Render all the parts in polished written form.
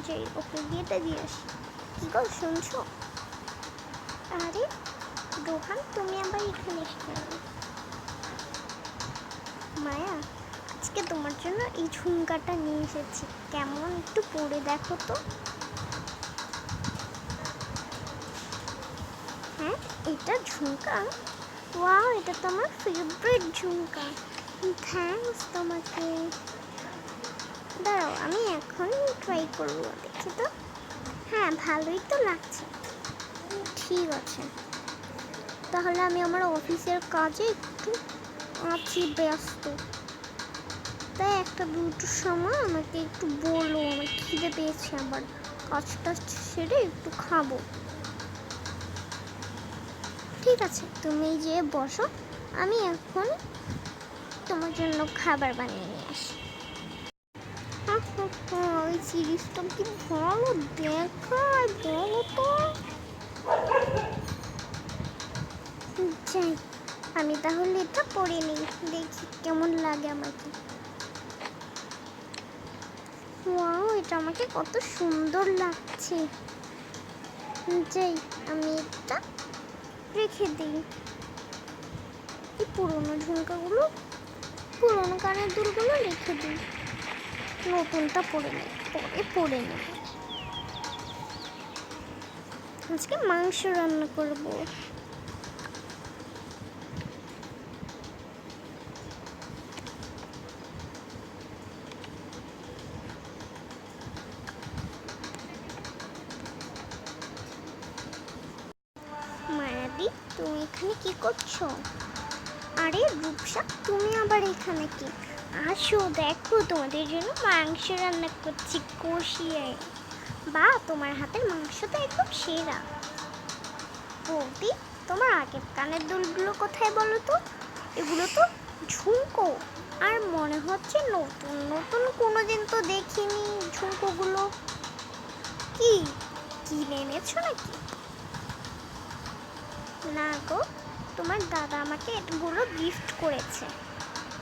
যে ওকে বিয়েটা দিয়ে আসি। কি গো শুনছো? আরে রোহান, তুমি আবার এখানে এসে মায়া, আজকে তোমার জন্য এই ঝুমকাটা নিয়ে এসেছি, কেমন একটু পরে দেখো তো। হ্যাঁ, এটা ঝুমকা? ওয়াও, এটা তো আমার ফেভারিট ঝুমকা। থ্যাঙ্কস তোমাকে। দাঁড়াও, আমি এখন ট্রাই করবো, দেখি তো। হ্যাঁ, ভালোই তো লাগছে। ঠিক আছে, তাহলে আমি আমার অফিসের কাজে একটু আছি ব্যস্ত, তাই একটা দুটোর সময় আমাকে একটু বলো, আমার খিদে পেয়েছে, আবার কাজটা সেরে একটু খাবো। ঠিক আছে, তুমি যে বসো, আমি এখন তোমার জন্য খাবার বানিয়ে নিয়ে আসি। ওই সিরিজটা কি ভালো দেখায় বলো তো। যাই, আমি তাহলে এটা পরে নিই, দেখি কেমন লাগে আমাকে। ওয়াও, এটা আমাকে কত সুন্দর লাগছে। যাই, আমি এটা রেখে দিই। এই পুরোনো ঝুমকাগুলো, পুরোনো কানের দুলগুলো রেখে দিই, নতুনটা পরে নেই, পরে নেব। আজকে মাংস রান্না করব। মায়াদি, তুমি এখানে কি করছো? আরে রূপসা, তুমি আবার এখানে কি? আসো দেখো, তোমাদের জন্য মাংস রান্না করছি কষিয়ে। বা, তোমার হাতের মাংস তো একদম সেরা। বৌদি, তোমার আগের কানের দুলগুলো কোথায় বলো তো? এগুলো তো ঝুমকো, আর মনে হচ্ছে নতুন নতুন, কোনোদিন তো দেখিনি ঝুমকোগুলো। কি কিনে এনেছো নাকি? না গো, তোমার দাদা আমাকে এগুলো গিফট করেছে,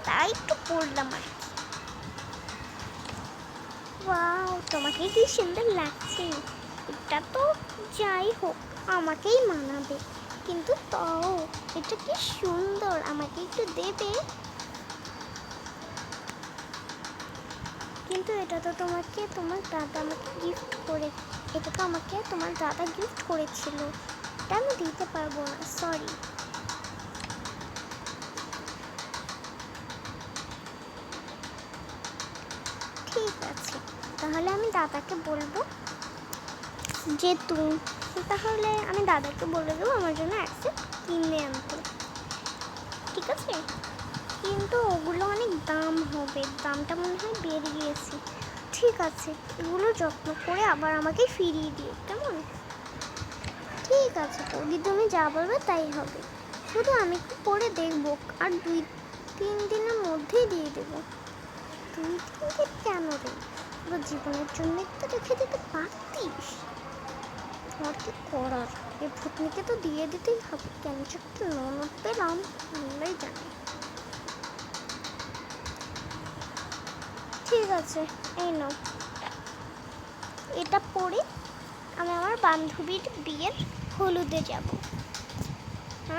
তাই একটু পরলাম আর কি। ওয়াও, তোমাকে কি সুন্দর লাগছে। এটা তো যাই হোক আমাকেই মানাবে, কিন্তু তাও এটা কি সুন্দর, আমাকে একটু দেবে? কিন্তু এটা তো তোমাকে তোমার দাদা আমাকে গিফট করে, এটা তো আমাকে তোমার দাদা গিফট করেছিল, এটা আমি দিতে পারবো না, সরি। ঠিক আছে, তাহলে আমি দাদাকে বলবো যে তাহলে আমি দাদাকে বলে দেবো আমার জন্য একটা কিনে আনতে, ঠিক আছে? কিন্তু ওগুলো অনেক দাম হবে, দামটা মনে হয় বেড়ে গিয়েছে। ঠিক আছে, এগুলো যত্ন করে আবার আমাকে ফিরিয়ে দিও, কেমন? ঠিক আছে বৌদি, তুমি যা বলবে তাই হবে, শুধু আমি একটু পরে দেখবো, আর 2-3 দিনের মধ্যেই দিয়ে দেবো। 2-3 দিন কেন রে, পুরো জীবনের জন্য তো রেখে দিতে পারতিস। আর কি করার, এই ভূতনিকে তো দিয়ে দিতেই হবে, কেন যে একটা ননদ পেলাম আল্লাহই জানে। ঠিক আছে, এই নাও, এটা পরে আমি আমার বান্ধবীর বিয়ের হলুদে যাব।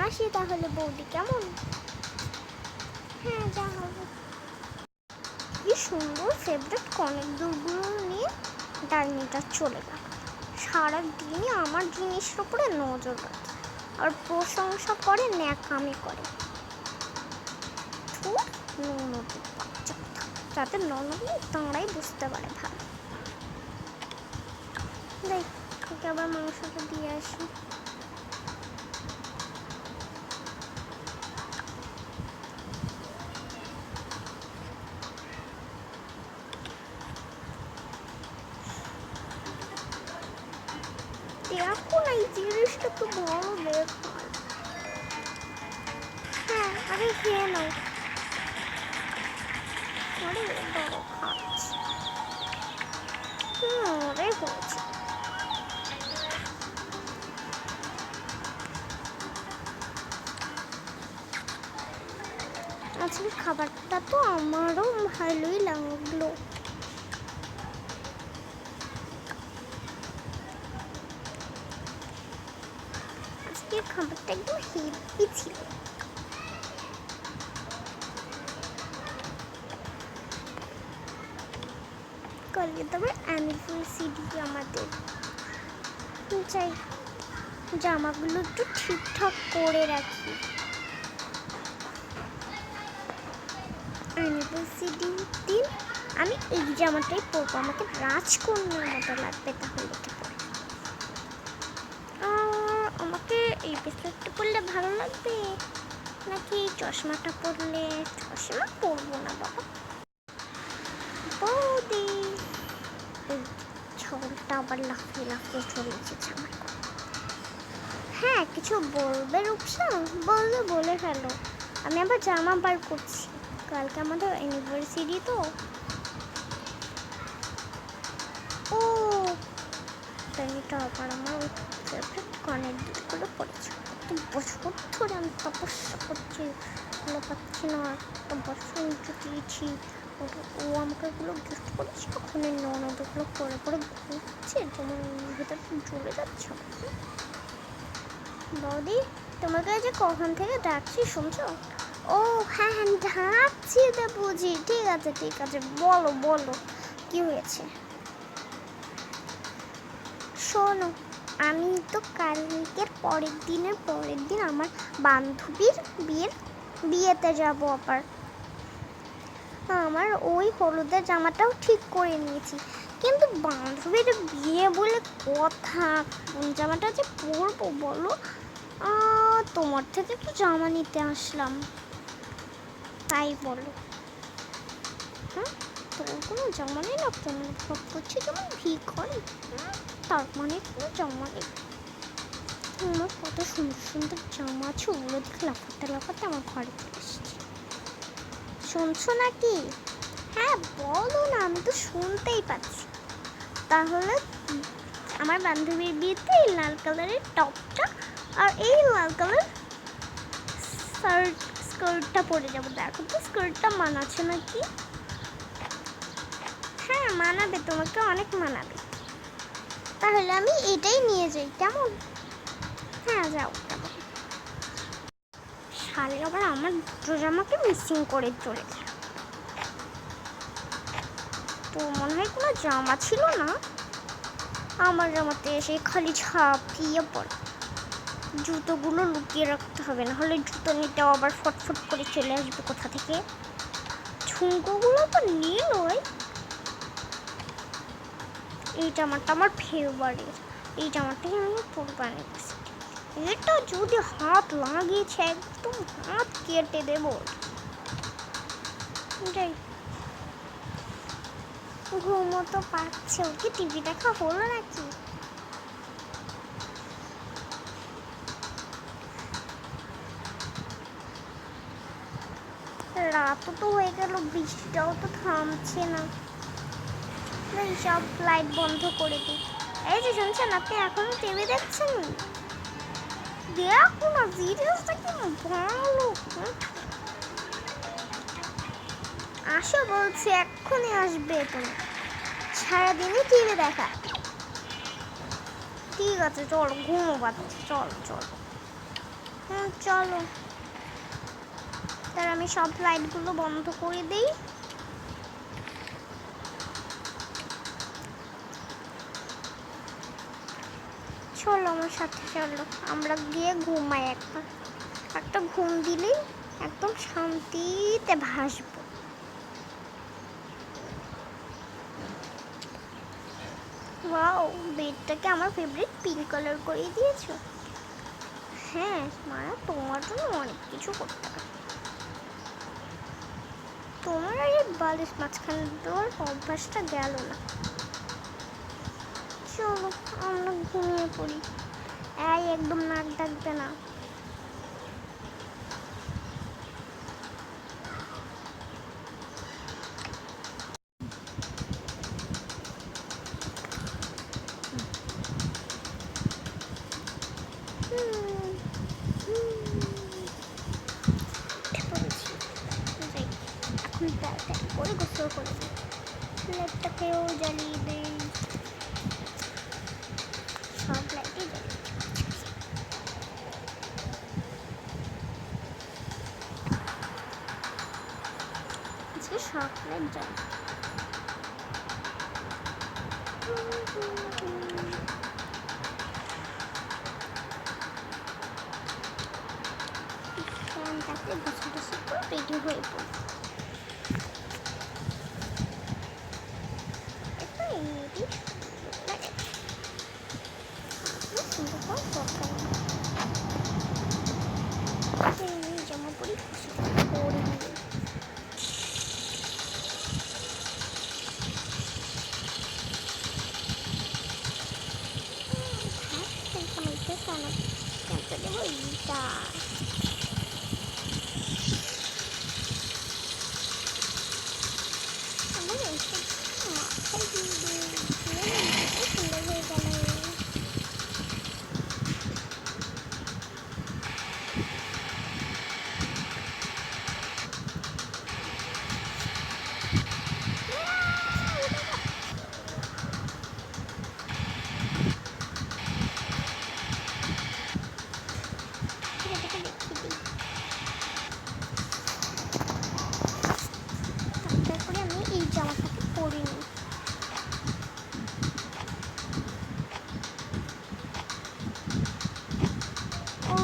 আসি তাহলে বৌদি, কেমন? হ্যাঁ, যা হবে। কি সুন্দর ফেভারিট কনের দুলগুলো নিয়ে ডাইনিটা চলে গেল, সারাদিনই আমার জিনিসের উপরে নজর রাখে আর প্রশংসা করে, ন্যাকামি করে। ননদ বাচ্চা, যাতে ননদ নেই তাঁরাই বুঝতে পারে ভালো। দেখ, ওকে আবার মাংসটা দিয়ে আসি। দেখো না, এই জিনিসটা তো বড় বেকার। হ্যাঁ, আরে খেয়ে নাও। আরে বড় খাচ্ছি, ওরে হয়েছে। আজকে খাবারটা তো আমারও ভালোই লাগলো। আজকের খাবারটা একদম হেভি ছিল। কালকে তো আবার অ্যানিভার্সারি আমাদের। যাই, জামাগুলো একটু ঠিকঠাক করে রাখি। অ্যানিভার্সারি দিন আমি এই জামাটাই পরবো, আমাকে রাজকন্যার মতো লাগবে তাহলে। আমাকে এই ব্রেসলেটটা পরলে ভালো লাগবে নাকি চশমাটা পরলে? চশমা পরবো না বাবা। বৌদি, এই ছলটা আবার লাফিয়ে লাফিয়ে চলে এসেছে আমার। হ্যাঁ, কিছু বলবে রূপসা? বললে বলে ফেলো, আমি আবার জামা বার করছি। কালকে আমাদের অ্যানিভার্সারি তো। ও এটা আবার আমার ফেভারিট কানের দুলগুলো পড়েছে। তো বছর ধরে আমি তপস্যা করছি, ভালো পাচ্ছি না। একটা বছর দিয়েছি, ও আমাকে এগুলো গিফট করেছে। ওখানে ননদগুলো পরে পরে ঘুরছে, তোমার ভেতরটা জ্বলে যাচ্ছে। বৌদি, তোমাকে যে কখন থেকে ডাকছি শুনছো? ও হ্যাঁ হ্যাঁ, ডাকছি তো বুঝি। ঠিক আছে ঠিক আছে, বলো বলো কি হয়েছে। শোনো, আমি তো কালকের পরের দিন আমার বান্ধবীর বিয়েতে যাব। আবার আমার ওই হলুদের জামাটাও ঠিক করে নিয়েছি, কিন্তু বান্ধবীর বিয়ে বলে কথা, কোন জামাটা যে পরবো বলো? তোমার থেকে একটু জামা নিতে আসলাম, তাই বলো। হ্যাঁ, তোমার কোনো জামা নেই না? তোমার সব করছে যেমন ভিক হয়, তার মানে কোনো জামা নেই। আমার কত সুন্দর সুন্দর জামা আছে, ওগুলো দেখে লাফাতে লাফাতে আমার ঘরে চলে এসেছি। শুনছো নাকি? হ্যাঁ বলো না, আমি তো শুনতেই পাচ্ছি। তাহলে আমার বান্ধবীর বিয়েতে এই লাল কালারের টপটা আর এই লাল কালার স্কার্টটা পরে যাবো। দেখো তো স্কার্টটা মানাচ্ছে নাকি? হ্যাঁ মানাবে, তোমাকে অনেক মানাবে। তাহলে আমি এটাই নিয়ে যাই, কেমন? হ্যাঁ যাও। শালে আবার আমার দুটো জামাকে মিসিং করে চলে যায়। তো মনে হয় কোনো জামা ছিল না, আমার জামাতে এসে খালি ঝাঁপিয়ে পড়ে। জুতোগুলো লুকিয়ে রাখতে হবে, না হলে জুতো নিতেও আবার ফটফট করে চলে আসবে কোথা থেকে। ঝুমকোগুলো তো নিলই। এই জামাটা আমার ফেভারিট, এই জামাটাই আমি পরবো। এটা যদি হাত লাগিয়েছে একদম হাত কেটে দেব। যাই, ঘুমো তো পাচ্ছে। ওকে টিভি দেখা হলো নাকি? রাতও তো হয়ে গেল, বৃষ্টিটাও তো থামছে না। সব লাইট বন্ধ করে দিই। এই যে শুনছেন, আপনি এখনো টিভি দেখছেন? দেখো না, সিরিয়াসটা কি ভালো। আসো বলছি, এক্ষুনি আসবে। তুমি সারাদিনই টিভি দেখা। ঠিক আছে চলো, ঘুমো পাচ্ছে। চলো চলো, চলো। তার আমি সব লাইটগুলো বন্ধ করে দিই। চলো আমার সাথে, চলো আমরা গিয়ে ঘুমাই একবার। একটা ঘুম দিলেই একদম শান্তিতে ভাসবো। ওয়াও, বেডটাকে আমার ফেভারিট পিঙ্ক কালার করে দিয়েছো। হ্যাঁ মায়া, তোমার জন্য অনেক কিছু করতে পারে। তোমার আর এই বালিশ মাঝখানে দেওয়ার অভ্যাসটা গেল না। চলো আমরা ঘুমিয়ে পড়ি। একদম নাক ডাকবে না। এখন তাড়াতাড়ি করে গোসল করে দিই, লাইটটাকেও জ্বালিয়ে দিই। সব লাইটই জ্বালিয়ে আজকে সকালের জন্য ফ্যানটাকে গোছাতে করে রেডি হয়ে পড়ি। জামা পরি পরে এইটা সুন্দর হয়ে গেল। তারপরে আমি এই জামাটাকে পরে নিই। ও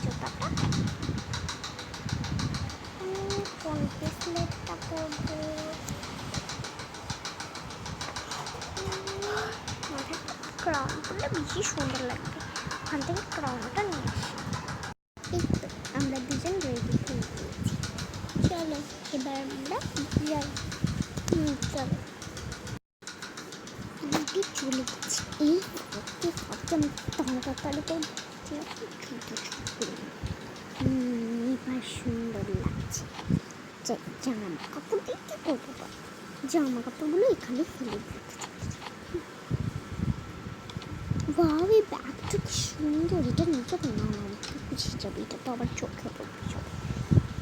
জুতাটা আমি কোন ব্রেসলেটটা পরবো? ক্রাউন পরলে বেশি সুন্দর লাগবে। ওখান থেকে ক্রাউনটা নিয়ে আসি। এই তো আমরা দুজন রেডি হয়ে গিয়েছি। চলো এবার আমরা যাই। চলো দিদি চলে গেছি। এই আমি তাড়াতাড়ি করে এবার সুন্দর লাগছে। জামা কাপড় দিয়ে কি করবো? জামা কাপড়গুলো এখানে ফেলে দিতে। বাহ, এই ব্যাগটা কি সুন্দর! এটা নিচে না বুঝে যাবে, এটা তো আবার চোখে পড়বে সব।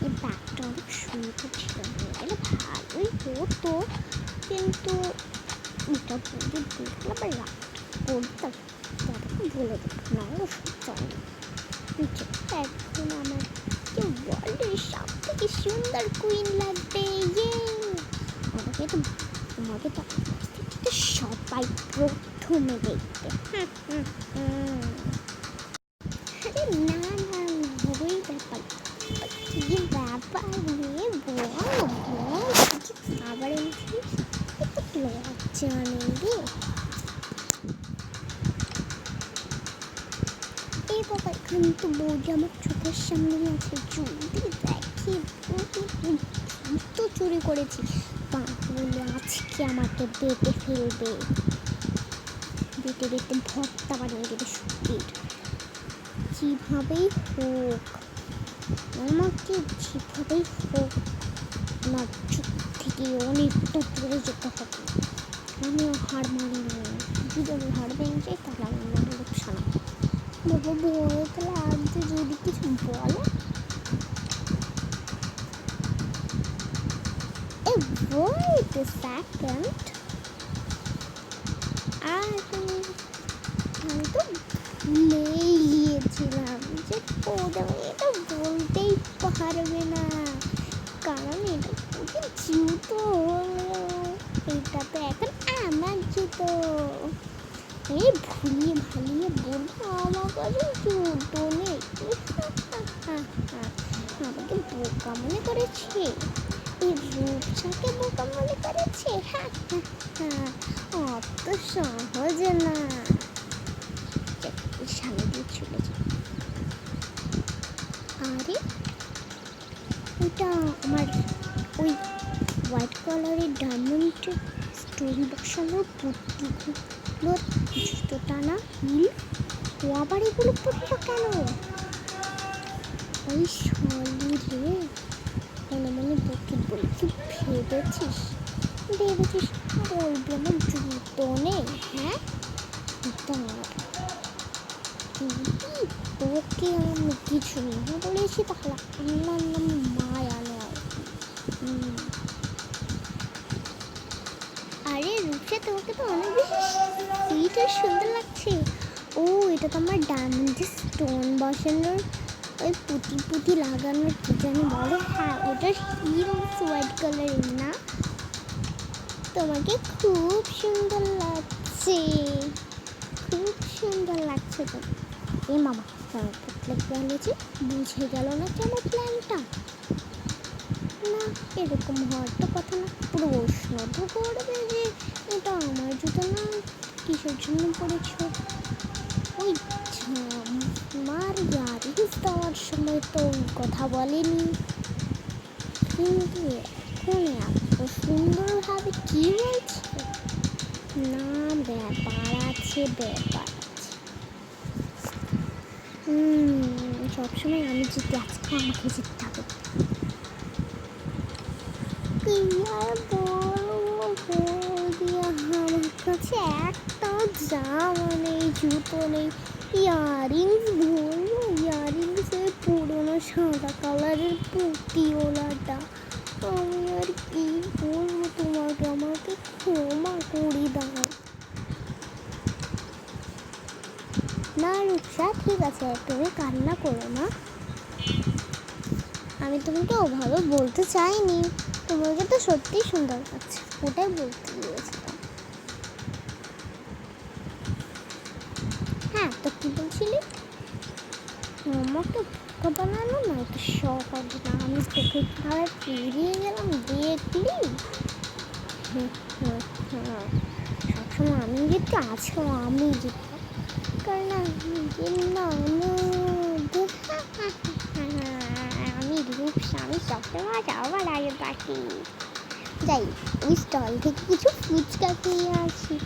এই ব্যাগটা অনেক সুন্দর ছিল, হয়ে গেলে ভালোই হতো, কিন্তু এটা পরে দেখলে আবার রাগ করতাম। তাদেরকে বলে দেবো না, চলে একদম আমার ওয়ার্ল্ডের সব থেকে সুন্দর কুইন লাগবে। আমাকে তো সবাই প্রথমে দেখবে। আরে না না, বড়ই ব্যাপার। কি ব্যাপার নিয়ে বল কি খাবার এনেছিস? একটু লজ্জা নেই রে। এই বাবা, এখানে তো বৌদি আমার চোখের সামনে আছে। যদি দেখি তো চুরি করেছি, তাহলে আজকে আমাকে বেটে ফেলবে। বেটে বেটে ভর্তা বানিয়ে দেবে সত্যির। যেভাবেই হোক আমাকে, যেভাবেই হোক আমার চোখ থেকে অনেকটা দূরে যেতে হবে। আমিও হার মানি না। যদি আমি হার ভেঙে যাই তাহলে আমার মনে লোকসান। বাবা বলে তাহলে আজকে যদি কিছু বলে। Wait a second. আমি তো ভুলেই গিয়েছিলাম যে এটা বলতেই পারবে না, কারণ এটা খুবই জুতো হলো। এটা তো এখন আমার জুতো। এই ভুলিয়ে ভালিয়ে বলবো আমার কাছে জুতো নেই। আমাকে বোকা মনে করেছে, এই রূপসাকে বোকা মনে করেছে। অত সহজে না। সামনে দিয়ে চলে যাই। আরে ওইটা আমার ওই হোয়াইট কালারের ডায়মন্ড স্টোন বসানো পুঁতিগুলো, জুতো টানা হিল, ও আবার এগুলো পড়লো কেন? ওই শালি রে, মনে মনে বকে বলে কি ভেবেছিস বলবি আমার জুতো নেই? হ্যাঁ, তোকে আমি কিছু না বলেছি, তাহলে আমার নাম মায়া নয়। আরে রূপসা, তোমাকে তো অনেক বেশি সুইট আর সুন্দর লাগছে। ও, এটা তো আমার ডায়মন্ডের স্টোন বসানোর ওই পুঁতি পুঁতি লাগানোর কি জানি বলে, হ্যাঁ ওটা হিলস হোয়াইট কালারের না। তোমাকে খুব সুন্দর লাগছে, খুব সুন্দর লাগছে তো। এ মামা গেল যে, বুঝে গেল না যে আমার প্ল্যানটা। না এরকম হওয়ার তো কথা না, প্রশ্ন তো করবে যে এটা আমার জুতো না, কিসের জন্য পড়েছ। ওই আমার ইয়ারিংস দেওয়ার সময় তো কথা বলেনি, কিন্তু এখন এত সুন্দরভাবে কি বলছে। না ব্যাপার আছে, ব্যাপার আছে। সবসময় আমি জিতে, আজকে আমাকে জিততে হবে। কি আর বলবো, আমার কাছে একটাও জামা নেই, জুতো নেই, ইয়ারিংস বলবো, ইয়ারিংসের পুরোনো সাদা কালারের পুঁতিওয়ালাটা। আমি আর কি বলবো তোমাকে, আমাকে ক্ষমা করে দাও। না রূপসা, ঠিক আছে, তুমি কান্না করো না। আমি তোমাকে ওভাবে বলতে চাইনি, তোমাকে তো সত্যিই সুন্দর লাগছে, ওটাই বলতে গিয়েছিলাম। হ্যাঁ তো কি বলছিলি? আমাকে বোকা বানানো না তো সহজ না, আমি তোকে কীভাবে পেরিয়ে গেলাম দেখলি। সবসময় আমি জিততে, আজকেও আমি জিততাম, কারণ আমি রূপসা, আমি সবসময় সবার আগে থাকি। যাই ওই স্টল থেকে কিছু ফুচকা খেয়ে আসি।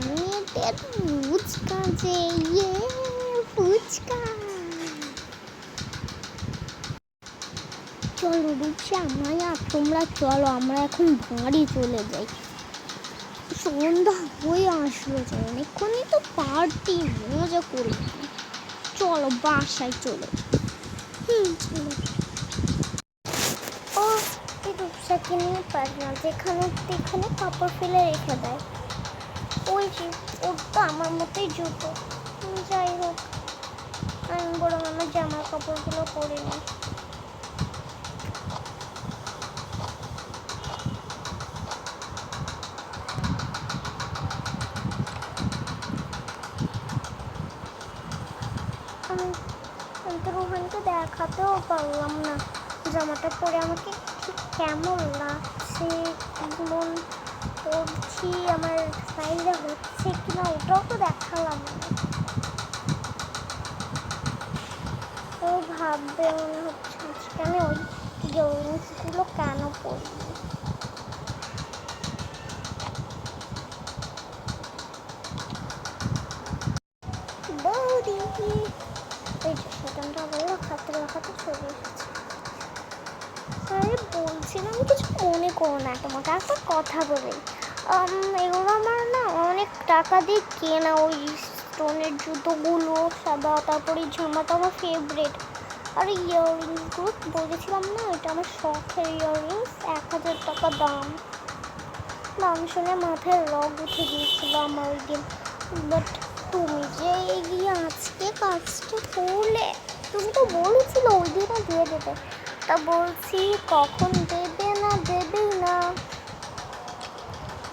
মেয়েদের ফুচকা যে, ইয়ে ফুচকা। চলো রূপসা, মায়া তোমরা চলো, আমরা এখন বাড়ি চলে যাই, সন্ধ্যা হয়ে আসলো। যে অনেকক্ষণই তো পার্টি মজা করি, চলো বাসায় চলো। চলো। ও এই রূপসাকে নিয়ে পারি না, যেখানে যেখানে কাপড় ফেলে রেখে দেয়, ওই যে ওর তো আমার মতোই জুতো। যাই হোক, আমি বরং আমার জামার কাপড়গুলো পরে নিই। আমি তো রোহানকে দেখাতেও পারলাম না জামাটা পরে আমাকে ঠিক কেমন লাগছে, কেমন পরছি, আমার সাইজে হচ্ছে কিনা ওটাও তো দেখালাম না। ও ভাববে মনে হচ্ছে আজকে আমি ওই জিনিসগুলো কেন পরিনি। বৌদি এই যে সেখানটা বললো খাতে রাখাতে চলে এসেছে। আরে বলছিলাম কিছু মনে করো না, তোমাকে একটা কথা বলি। এগুলো আমার না অনেক টাকা দিয়ে কেনা, ওই স্টোনের জুতোগুলো সাদা, তারপরে এই জামাটা আমার ফেভারিট। আর ইয়াররিংসগুলো বলেছিলাম না, এটা আমার শখের ইয়াররিংস, 1000 টাকা দাম। দাম শুনে মাথায় রগ উঠে গিয়েছিল আমার ওই দিন। বাট তুমি যে এগিয়ে আজকে কাজটা করলে, তুমি তো বলেছিলে ওই দিনও দিয়ে দেবে, তা বলছি কখন দেবে না দেবেই না।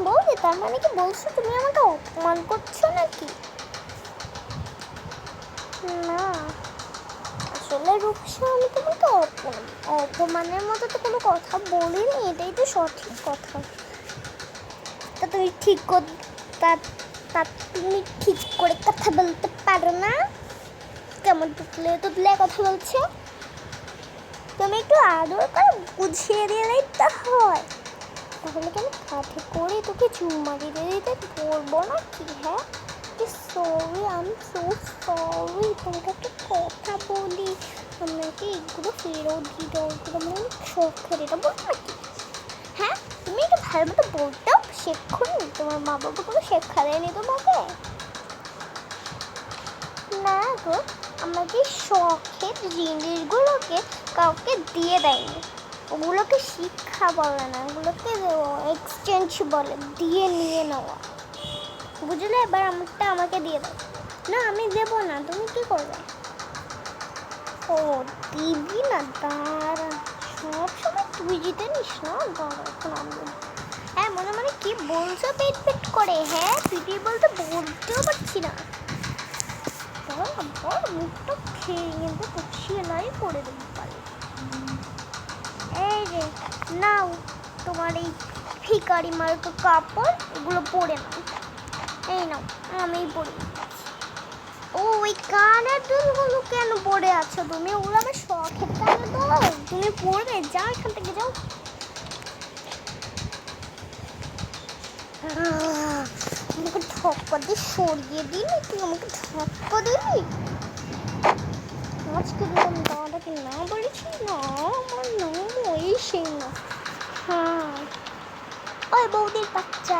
বৌদি তার মানে কি বলছো তুমি আমাকে অপমান করছো নাকি? না আসলে রূপসা, আমি তোমাকে অপমানের মতো তো কোনো কথা বলিনি, এটাই তো সঠিক কথা। তা তুমি ঠিক তা তুমি ঠিক করে কথা বলতে পারো না, কেমন তুতলে তুতলে কথা বলছো। তুমি একটু আদর করে বুঝিয়ে দিলেই তো হয়, তাহলে কি আমি কাঠে করে তোকে চুম্মা দিতে দিতে পড়বো না কি? হ্যাঁ সরি, আমি সো সরি। তোমাকে একটা কথা বলি, আমাকে এগুলো ফেরত দিতে, ওগুলো আমার শখের, এটা বলবো নাকি? হ্যাঁ তুমি একটু ভালো মতো বলতেও শেখনি, তোমার মা বাবা কোনো শেখা দেয়নি তোমাকে? না গো, আমাকে শখের জিনিসগুলোকে কাউকে দিয়ে দেয়নি, ওগুলোকে শিক্ষা বলে না, ওগুলোকে এক্সচেঞ্জ বলে, দিয়ে নিয়ে নেওয়া, বুঝলে? এবার আমাকে দিয়ে দাও। না আমি দেবো না, তুমি কি করবে? ও দিবি না, দাঁড়া, সবসময় তুই জিতে নিস না, দাঁড়া এখন আমি বলি। হ্যাঁ মনে মনে কি বলছো পেট পেট করে, হ্যাঁ পিটি বলতে বলতেও পারছি না, বল মুখটা খেয়ে কিন্তু সেলাই করে দিতে পারি। এই যে নাও তোমার এই ভিখারি মার্কা কাপড়, এগুলো পরে নাও, এই নাও আমিই পরে। ও ওই কানের দুলগুলো কেন পরে আছো তুমি? ওগুলো আমার শখের কানের দুল, তুমি পরবে? যাও এখান থেকে যাও। আমাকে ধাক্কা দিয়ে সরিয়ে দিলি, তুই আমাকে ধাক্কা দিলি। আজকে দিলাম দাদাকে না বলেছি না, আমার নাম ওই সেই না। হ্যাঁ ওই বৌদির বাচ্চা,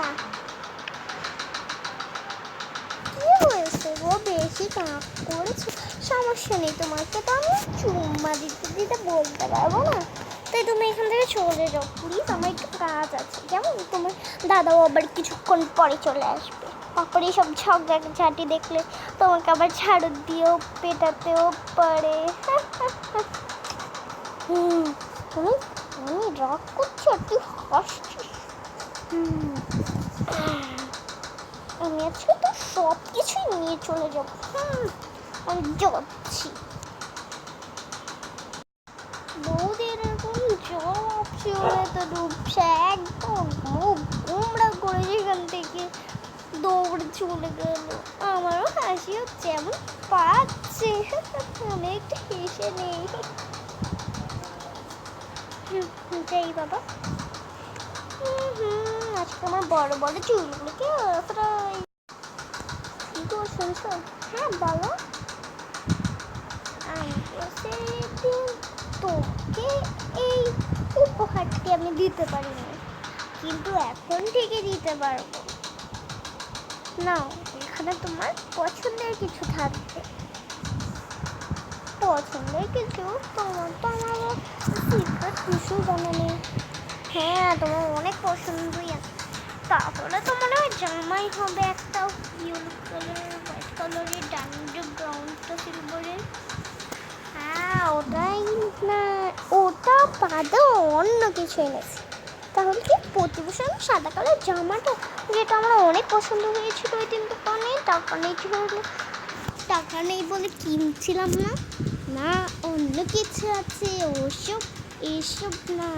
কি হয়েছে গো, বেশি কাঁপ করেছো? সমস্যা নেই, তোমাকে তো আমি চুম্মা দিতে দিতে বলতে পারবো না, তাই তুমি এখান থেকে চলে যাও প্লিজ, আমার একটু কাজ আছে। যেমন তোমার দাদাও আবার কিছুক্ষণ পরে চলে আসবে, তারপরে সব ঝগড়াঝাটি দেখলে তোমাকে আবার ঝাড়ু দিয়েও পেটাতেও পারে। তুমি আমি রাগ করছি আর তুই হাসছিস। আমি আজকে তো সব কিছুই নিয়ে চলে যাবো। আমি যাচ্ছি। বৌদির এরকম জলে তো ডুবছে, একদম মুখ গোমড়া করে সেখান থেকে দৌড়ে চলে গেল। আমারও হাসি হচ্ছে, এমন পাচ্ছে, আমি একটু হেসে নেই। যাই বাবা, আজকে আমার বড় বড় চুলগুলোকে শুনছো? হ্যাঁ বলো। তোকে এই উপহারটি আমি দিতে পারিনি, কিন্তু এখন থেকে দিতে পারবো। নাও এখানে তোমার পছন্দের কিছু থাকবে। পছন্দের কিছু? তোমার তো আমার সিক্রেট কিছু জানা নেই। হ্যাঁ তোমার অনেক পছন্দই আছে, তাহলে তো মনে হয় জামাই হবে একটা ইয়েলো কালারের, হোয়াইট কালারের, ডায়মন্ড গ্রাউন্ডটা সিলভারের। হ্যাঁ ওটাই না, ওটা বাদে অন্য কিছু এনেছি। তাহলে কি প্রতিবছর আমি সাদা কালার জামাটা, যেটা আমার অনেক পছন্দ হয়েছিল ওই দিন দোকানে, টাকা নেই ছিল, টাকা নেই বলে কিনছিলাম না। না অন্য কিছু আছে, ওসব এসব না।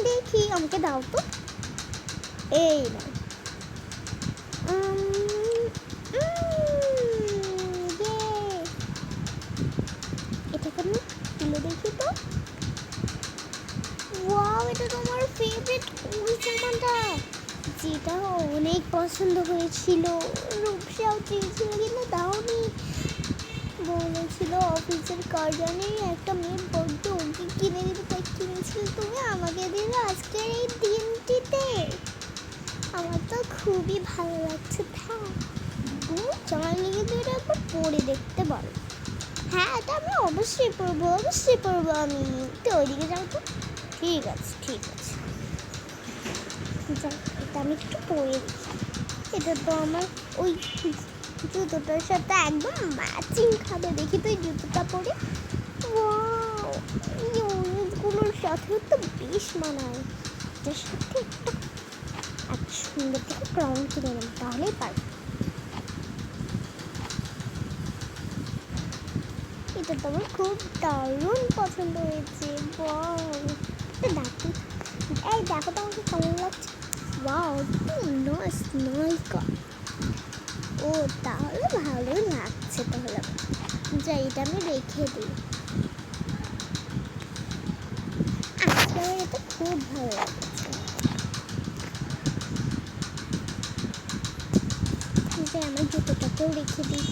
দেখি আমাকে দাও তো, এই না, এটাকে আমি তুলে দেখি তো। ওয়াও, এটা তোমার ফেভারিট ওই জামাটা, যেটা অনেক পছন্দ হয়েছিল। রূপসাও চেয়েছিল কিন্তু দাওনি, বলেছিল অফিসের কার্যানে একটা মেয়ে বড্ড ওকে কিনে দিতে, তাই কিনেছিল তুমি, আমাকে দিলে আজকের এই দিনটিতে। আমার তো খুবই ভালো লাগছে। তুমি চাইলে কিন্তু এটা একবার পরে দেখতে পারো। হ্যাঁ এটা আমি অবশ্যই পরবো, অবশ্যই পরবো। আমি তো ওইদিকে যাও তো। ঠিক আছে ঠিক আছে, এটা আমি একটু পরে দেখি। এটা তো আমার ওই জুতোটার সাথে একদম ম্যাচিং খাবে, দেখি তো এই জুতোটা পরে। ওয়াও, এই অনেকগুলোর সাথেও তো বেশ মানায়। এটার সাথে একটা এত সুন্দর থেকে ক্রাউন কিনে নেব, তাহলেই পারবো। এটা তো আমার খুব দারুণ পছন্দ হয়েছে। ওয়াও, দেখো, এই দেখো তো আমাকে কেমন লাগছে। ওয়াও, নাইস নায়িকা। ও তাহলে ভালো লাগছে, তাহলে যা এটা আমি রেখে দিই। আজকে আমার এটা খুব ভালো লাগছে। যে আমার জুতোটাকেও রেখে দিই।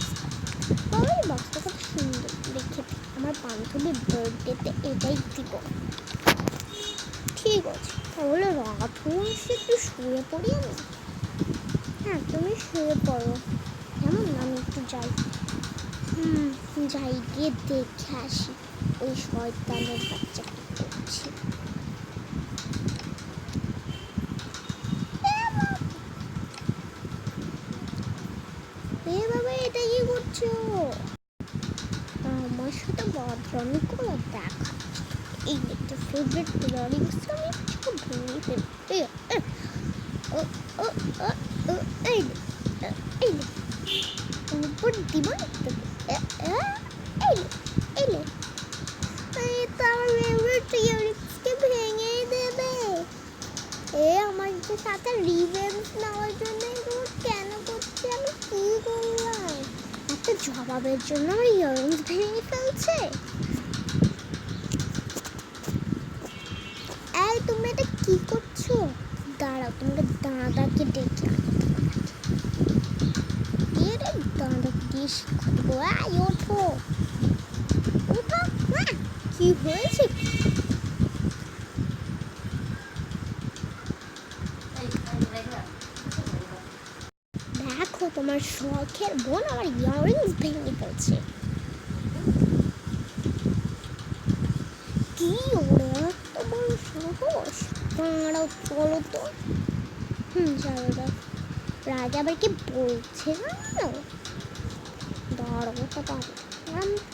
বাবা বক্সটা খুব সুন্দর, রেখে দিই। আমার বান্ধবীর বার্থডেতে এটাই দিব। ঠিক আছে, তাহলে রাত হয়ে আসছে, একটু শুয়ে পড়ি আমি। হ্যাঁ তুমি শুয়ে পড়ো, কেমন? আমি একটু যাই, যাই গিয়ে দেখে আসি ওই শয়তানের বাচ্চা কি করছে। এ বাবা, এটা কি করছো? আমার সাথে কেমিক্যাল দেখা এই একটা ফেভারিট ইয়ারিংস আমি খুব ভেঙে ফেলতে উপর দিব ভেঙে দেবে আমার সাথে রিভেঞ্জ নেওয়ার জন্য কেন করছে আমি কি করলাম একটা জবাবের জন্য আমার ইয়ারিংস ভেঙে ফেলছে এই তুমি এটা কি করছো দাঁড়াও তোমাকে দাদাকে ডেকে দাদাকে দিয়ে শিখবো ওঠো ওঠো কি হয়েছে দেখো তোমার শখের বোন আমার ইয়ারিংস ভেঙে ফেলছে কি ওরে তোমার সাহস দাঁড়াও চলো তো চলো দাও রাজা আবার কি বলছে না দাঁড়াবো তো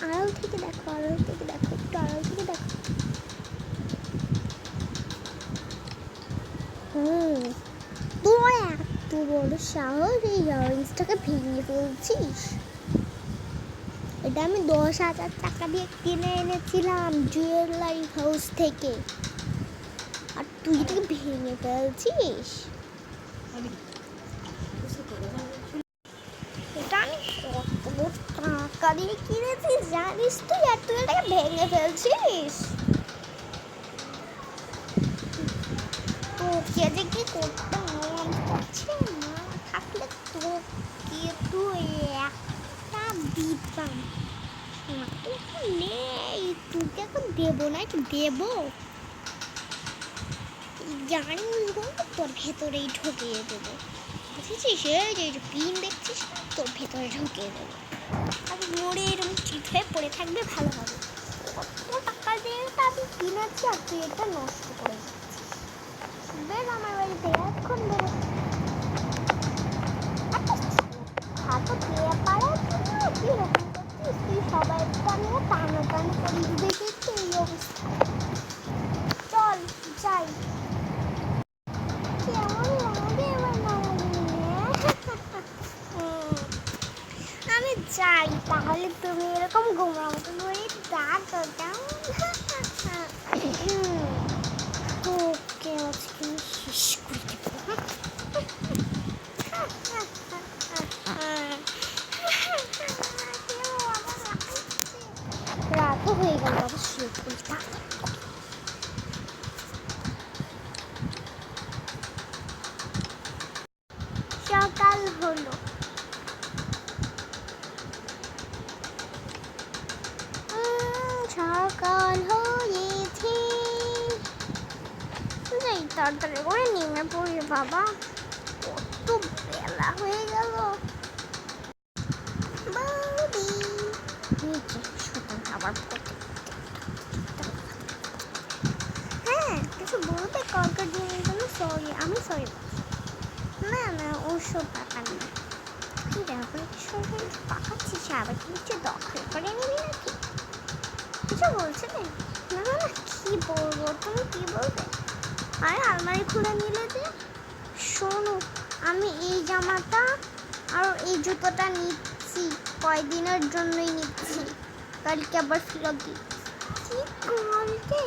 আড়াল থেকে দেখো একটু আড়াল থেকে দেখো তোর এত বড় সাহস এই ইয়ারিংসটাকে ভেঙে ফেলছিস এটা আমি 10,000 টাকা দিয়ে কিনে এনেছিলাম জুয়েলারি হাউস থেকে আর তুই এটাকে ভেঙে ফেলছিস এটা আমি কত টাকা দিয়ে কিনেছি জানিস তুই আর তুই এটাকে ভেঙে ফেলছিস তোকে যে কি করতে মন করছে না থাকলে তোকে তুই একটা দিতাম নেই তোকে এখন দেবো না কি দেবো জানি তোর ভেতরেই ঢুকিয়ে দেবো বুঝেছিস এই যে পিন দেখছিস তোর ভেতরে ঢুকিয়ে দেবো আর মরে এরকম চিট হয়ে পড়ে থাকবে ভালো হবে কত টাকা দিয়ে আমি কিনেছি আর তুই এটা নষ্ট করে যাচ্ছিস বের আমার বাড়িতে এখন বেরো হাতে পেয়ে পারে কিরকম করছিস তুই সবাই নিয়ে টানাটানি করে দেখেছি এই অবস্থা চল যাই আমি যাই তাহলে তুমি এরকম গোমরা মতো করে ডাকো তোকে আজকে শেষ করে দেবো রাতও হয়ে গেল অবশ্যই সকাল হলো সকাল হয়েছে তাড়াতাড়ি করে নেমে পড়ি বাবা কত বেলা হয়ে গেল আবার হ্যাঁ কিছু বলতে কলকার জিনিস সরি আমি সরি না না ওসব ব্যাপার না কি ব্যাপার সবাই পাকাচ্ছিস আবার কিছু দখল করে নিবি নাকি কিছু বলছে না না কি বলবো তুমি কি বলবে আরে আলমারি খুলে নিলে যে শোনো আমি এই জামাটা আর এই জুতোটা নিচ্ছি কয়দিনের জন্যই নিচ্ছি কালকে আবার ফেরত দিচ্ছি কি কালকে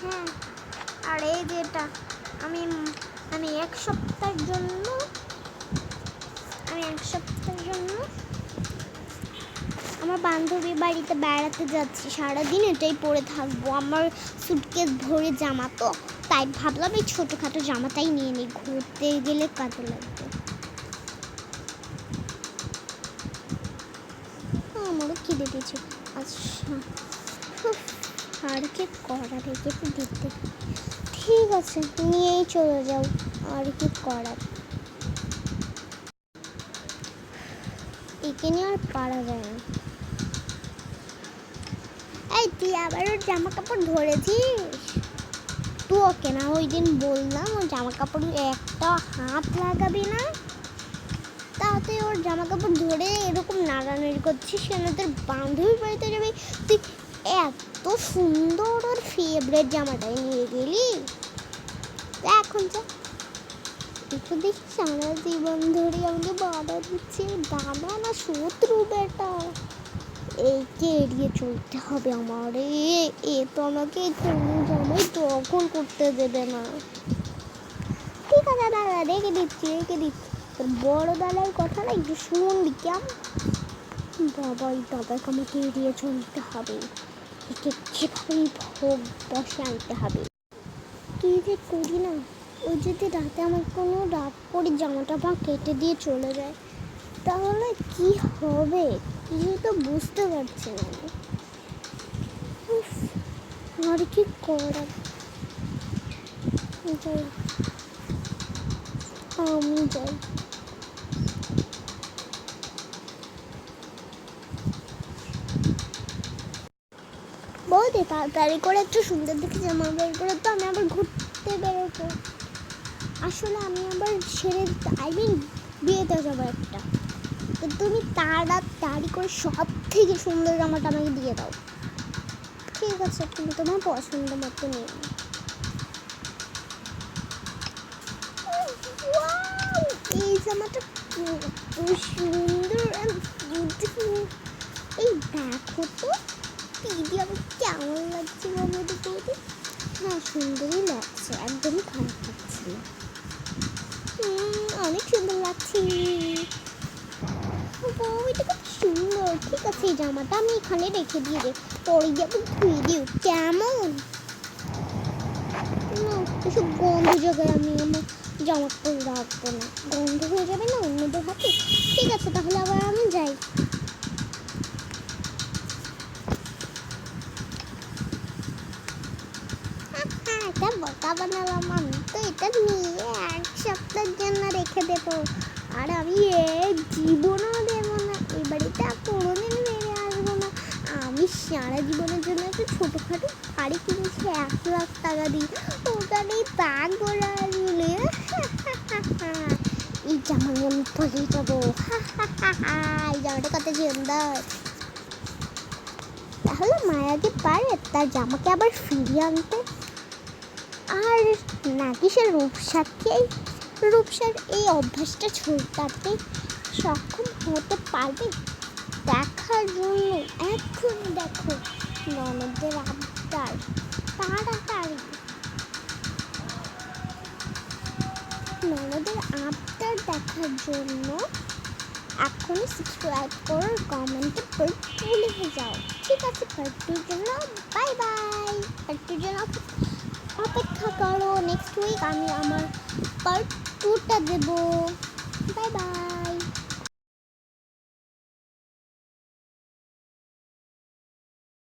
হ্যাঁ আর এই যেটা আমি এক সপ্তাহের জন্য আমার বান্ধবীর বাড়িতে বেড়াতে যাচ্ছি সারাদিন এটাই পরে থাকবো আমার সুটকেস ভরে জামা তো তাই ভাবলাম এই ছোটোখাটো জামাটাই নিয়ে নিই ঘুরতে গেলে কাজে লাগবে আমারও খিদে পেয়েছে আচ্ছা আর কি করা রেখে দিতে ঠিক আছে নিয়েই চলে যাও আর কি করার একে নিয়ে আর পারা যায় না এই তুই আবার ওর জামা কাপড় ধরেছিস তুই ওকে না ওই দিন বললাম ওর জামা কাপড় একটা হাত লাগাবি না তাও হাতে ওর জামা কাপড় ধরে এরকম নাড়ানাড়ি করছিস কেন? তোর বান্ধবীর বাড়িতে যাবি, তুই এত সুন্দর ওর ফেভারিট জামাটাই নিয়ে গেলি। এখন যা, একটু দেখিস আমরা জীবন ধরে আমাকে বাধা দিচ্ছে, দাদা না শত্রু বেটা, একে এড়িয়ে চলতে হবে আমার। এ তো আমাকে কোনো জামাই দখল করতে দেবে না। ঠিক আছে দাদা, রেখে দিচ্ছি। তোর বড় দাদার কথা না একটু শুনবি কেমন? বাবা, এই দাদাকে আমাকে এড়িয়ে চলতে হবে, একে যেভাবেই ভোগ বসে আনতে হবে। কি যে করি না, ও যদি রাতে আমার কোনো রাত করে জামাটা কেটে দিয়ে চলে যায় তাহলে কি হবে কিছু তো বুঝতে পারছি না। আর কি করার, আমি যাই। বৌদি তাড়াতাড়ি করে একটু সুন্দর দেখে জামা বের করে, তো আমি আবার ঘুরতে বেরোবো। আসলে আমি আবার বিয়েতে যাবো একটা, তো তুমি তাড়াতাড়ি করে সব থেকে সুন্দর জামাটা আমাকে দিয়ে দাও। ঠিক আছে, তুমি তোমার পছন্দ মতো নিয়ে নাও। এই জামাটা সুন্দর, এই দেখো তো দিদি আমার কেমন লাগছে বলো তো বৌদি? হ্যাঁ, সুন্দরই লাগছে, একদমই খারাপ লাগছে না। অনেক সুন্দর লাগছে বৌদিটা, খুব সুন্দর। ঠিক আছে, এই জামাটা আমি এখানে রেখে দিয়ে রে, পরে গিয়ে ধুয়ে দিও কেমন? এসব গন্ধ জায়গায় আমি আমার জামা কাপড় রাখবো না, গন্ধ হয়ে যাবে না অন্যদের হাতে। ঠিক আছে, তাহলে আবার আমি যাই। এটা বোকা বানালাম, আমি তো এটা নিয়ে 1 সপ্তাহের জন্য রেখে দেবো, আর আমি জীবনও দেবো না, এই বাড়িতে কোনোদিন বেরিয়ে আসবো না। আমি সারা জীবনের জন্য একটা ছোটোখাটো শাড়ি কিনেছি 1 লাখ টাকা দিয়ে, ওখানেই তাক বলে আসলে এই জামা আমি পরে যাবো। এই জামাটা কত সুন্দর। তাহলে মায়াকে পারে তার জামাকে আবার ফিরিয়ে আনতে, আর নাকি সে রূপসার এই অভ্যাসটা ছুটাতে সক্ষম হতে পারবে দেখার জন্য এখন দেখো ননদের আবদার, তাড়াতাড়ি ননদের আবদার দেখার জন্য এখনই সাবস্ক্রাইব করো, কমেন্টে পার্ট 2 লিখে যাও। ঠিক আছে, পার্ট 2 জন্য বাই বাই। পার্ট 2 জন্য অপেক্ষা করো, নেক্সট উইক আমি আমার পার্ট 2টা দেবো।